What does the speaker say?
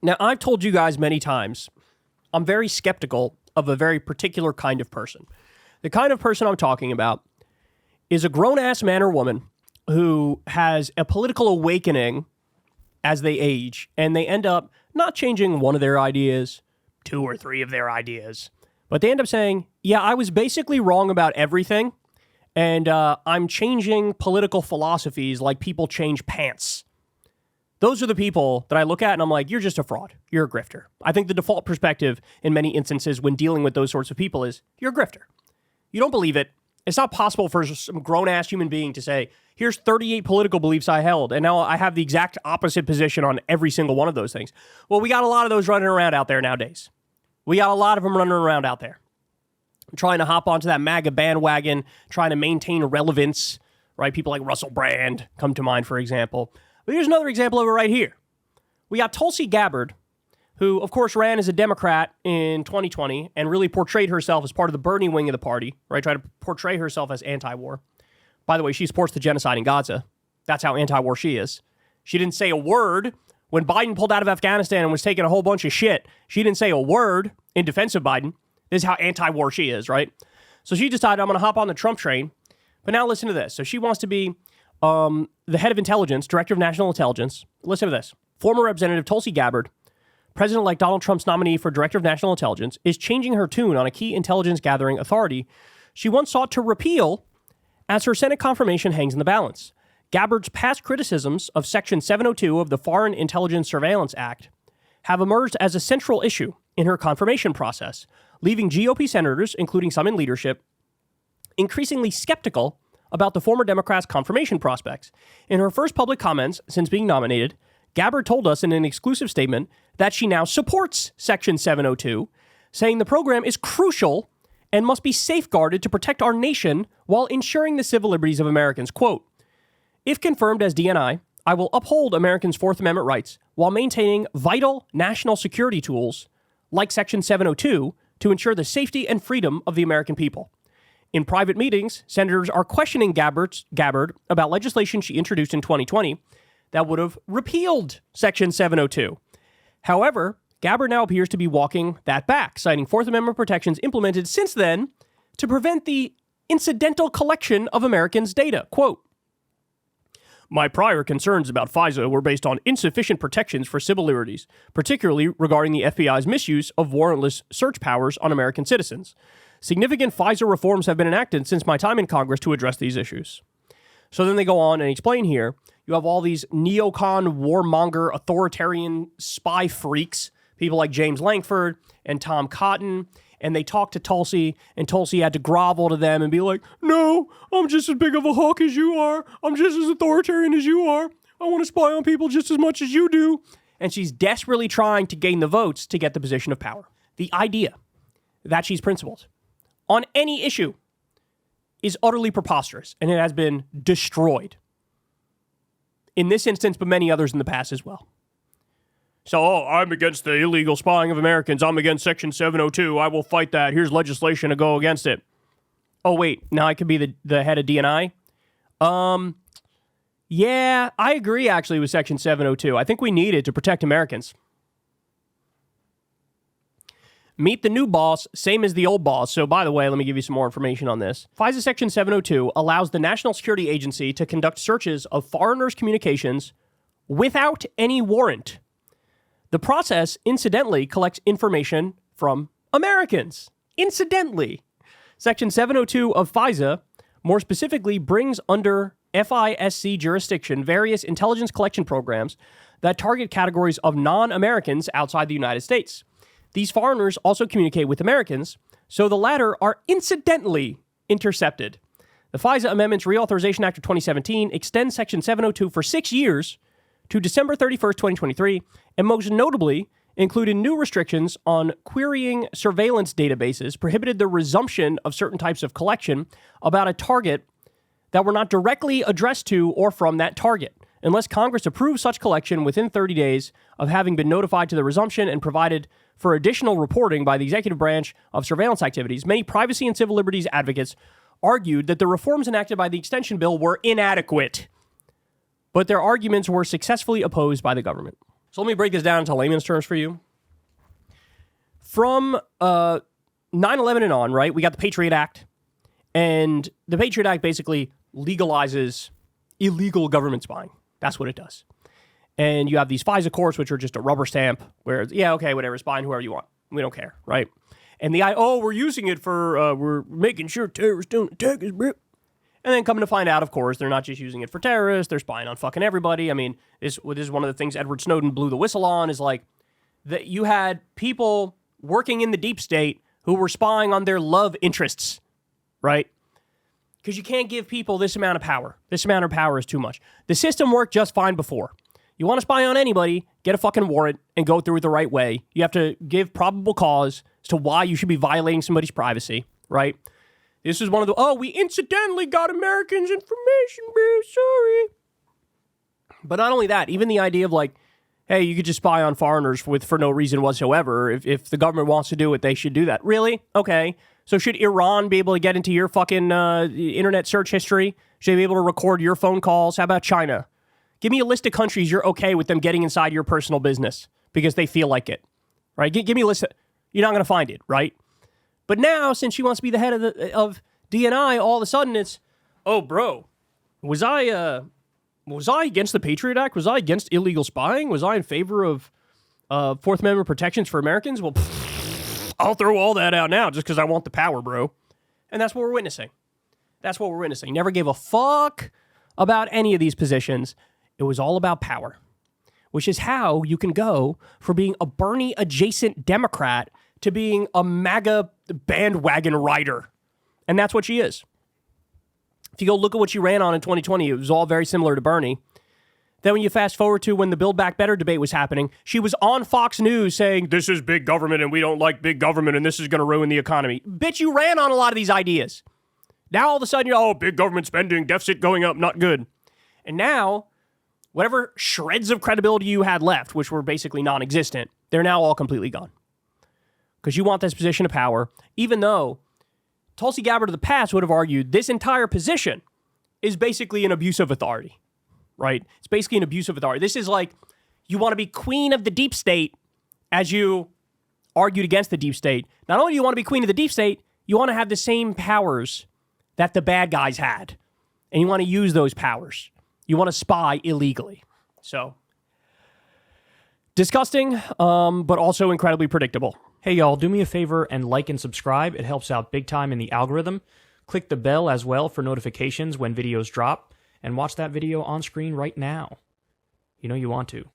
Now, I've told you guys many times, I'm very skeptical of a very particular kind of person. The kind of person I'm talking about is a grown-ass man or woman who has a political awakening as they age, and they end up not changing one of their ideas, 2 or 3 of their ideas, but they end up saying, yeah, I was basically wrong about everything, and I'm changing political philosophies like people change pants. Those are the people that I look at and I'm like, you're just a fraud. You're a grifter. I think the default perspective in many instances when dealing with those sorts of people is, you're a grifter. You don't believe it. It's not possible for some grown-ass human being to say, here's 38 political beliefs I held, and now I have the exact opposite position on every single one of those things. Well, we got a lot of those running around out there nowadays. We got a lot of them running around out there, trying to hop onto that MAGA bandwagon, trying to maintain relevance, right? People like Russell Brand come to mind, for example. But here's another example of it right here. We got Tulsi Gabbard, who, of course, ran as a Democrat in 2020 and really portrayed herself as part of the Bernie wing of the party, right? Tried to portray herself as anti-war. By the way, she supports the genocide in Gaza. That's how anti-war she is. She didn't say a word when Biden pulled out of Afghanistan and was taking a whole bunch of shit. She didn't say a word in defense of Biden. This is how anti-war she is, right? So she decided, I'm going to hop on the Trump train. But now listen to this. So she wants to be the head of intelligence, director of national intelligence. Listen to this. Former Representative Tulsi Gabbard, President-elect Donald Trump's nominee for director of national intelligence, is changing her tune on a key intelligence gathering authority she once sought to repeal as her Senate confirmation hangs in the balance. Gabbard's past criticisms of Section 702 of the Foreign Intelligence Surveillance Act have emerged as a central issue in her confirmation process, leaving GOP senators, including some in leadership, increasingly skeptical about the former Democrat's confirmation prospects. In her first public comments since being nominated, Gabbard told us in an exclusive statement that she now supports Section 702, saying the program is crucial and must be safeguarded to protect our nation while ensuring the civil liberties of Americans. Quote, if confirmed as DNI, I will uphold Americans' Fourth Amendment rights while maintaining vital national security tools like Section 702 to ensure the safety and freedom of the American people. In private meetings, senators are questioning Gabbard about legislation she introduced in 2020 that would have repealed Section 702. However, Gabbard now appears to be walking that back, citing Fourth Amendment protections implemented since then to prevent the incidental collection of Americans' data. Quote, my prior concerns about FISA were based on insufficient protections for civil liberties, particularly regarding the FBI's misuse of warrantless search powers on American citizens. Significant FISA reforms have been enacted since my time in Congress to address these issues. So then they go on and explain here, you have all these neocon, warmonger, authoritarian spy freaks, people like James Lankford and Tom Cotton, and they talked to Tulsi, and Tulsi had to grovel to them and be like, no, I'm just as big of a hook as you are. I'm just as authoritarian as you are. I want to spy on people just as much as you do. And she's desperately trying to gain the votes to get the position of power. The idea that she's principled on any issue is utterly preposterous, and it has been destroyed. In this instance, but many others in the past as well. So, I'm against the illegal spying of Americans. I'm against Section 702. I will fight that. Here's legislation to go against it. Oh, wait. Now I could be the head of DNI? Yeah, I agree, actually, with Section 702. I think we need it to protect Americans. Meet the new boss, same as the old boss. So, by the way, let me give you some more information on this. FISA Section 702 allows the National Security Agency to conduct searches of foreigners' communications without any warrant. The process, incidentally, collects information from Americans. Incidentally. Section 702 of FISA, more specifically, brings under FISC jurisdiction various intelligence collection programs that target categories of non-Americans outside the United States. These foreigners also communicate with Americans, so the latter are incidentally intercepted. The FISA Amendments Reauthorization Act of 2017 extends Section 702 for 6 years to December 31st, 2023, and most notably included new restrictions on querying surveillance databases, prohibited the resumption of certain types of collection about a target that were not directly addressed to or from that target, unless Congress approves such collection within 30 days of having been notified to the resumption and provided for additional reporting by the executive branch of surveillance activities. Many privacy and civil liberties advocates argued that the reforms enacted by the extension bill were inadequate, but their arguments were successfully opposed by the government. So let me break this down into layman's terms for you. From 9/11 and on, right, we got the Patriot Act. And the Patriot Act basically legalizes illegal government spying. That's what it does. And you have these FISA courts, which are just a rubber stamp where, yeah, okay, whatever, spying whoever you want. We don't care, right? And we're using it for, we're making sure terrorists don't attack us, bro. And then coming to find out, of course, they're not just using it for terrorists. They're spying on fucking everybody. I mean, this is one of the things Edward Snowden blew the whistle on, is like that you had people working in the deep state who were spying on their love interests, right? Because you can't give people this amount of power. This amount of power is too much. The system worked just fine before. You want to spy on anybody, get a fucking warrant and go through it the right way. You have to give probable cause as to why you should be violating somebody's privacy, right? This is one of the, we incidentally got Americans' information, bro, sorry. But not only that, even the idea of like, hey, you could just spy on foreigners for no reason whatsoever. If the government wants to do it, they should do that. Really? Okay. So should Iran be able to get into your fucking internet search history? Should they be able to record your phone calls? How about China? Give me a list of countries you're okay with them getting inside your personal business because they feel like it, right? Give me a list. You're not going to find it, right? But now, since she wants to be the head of DNI, all of a sudden it's, oh, bro, was I against the Patriot Act? Was I against illegal spying? Was I in favor of Fourth Amendment protections for Americans? Well, I'll throw all that out now just because I want the power, bro. And that's what we're witnessing. That's what we're witnessing. Never gave a fuck about any of these positions. It was all about power, which is how you can go from being a Bernie-adjacent Democrat to being a MAGA bandwagon rider. And that's what she is. If you go look at what she ran on in 2020, it was all very similar to Bernie. Then when you fast forward to when the Build Back Better debate was happening, she was on Fox News saying, this is big government and we don't like big government and this is going to ruin the economy. Bitch, you ran on a lot of these ideas. Now all of a sudden you're, big government spending, deficit going up, not good. And now, whatever shreds of credibility you had left, which were basically non-existent, they're now all completely gone. Because you want this position of power, even though Tulsi Gabbard of the past would have argued this entire position is basically an abuse of authority, right? It's basically an abuse of authority. This is like, you want to be queen of the deep state as you argued against the deep state. Not only do you want to be queen of the deep state, you want to have the same powers that the bad guys had. And you want to use those powers. You want to spy illegally. So, disgusting, but also incredibly predictable. Hey y'all, do me a favor and like and subscribe. It helps out big time in the algorithm. Click the bell as well for notifications when videos drop. And watch that video on screen right now. You know you want to.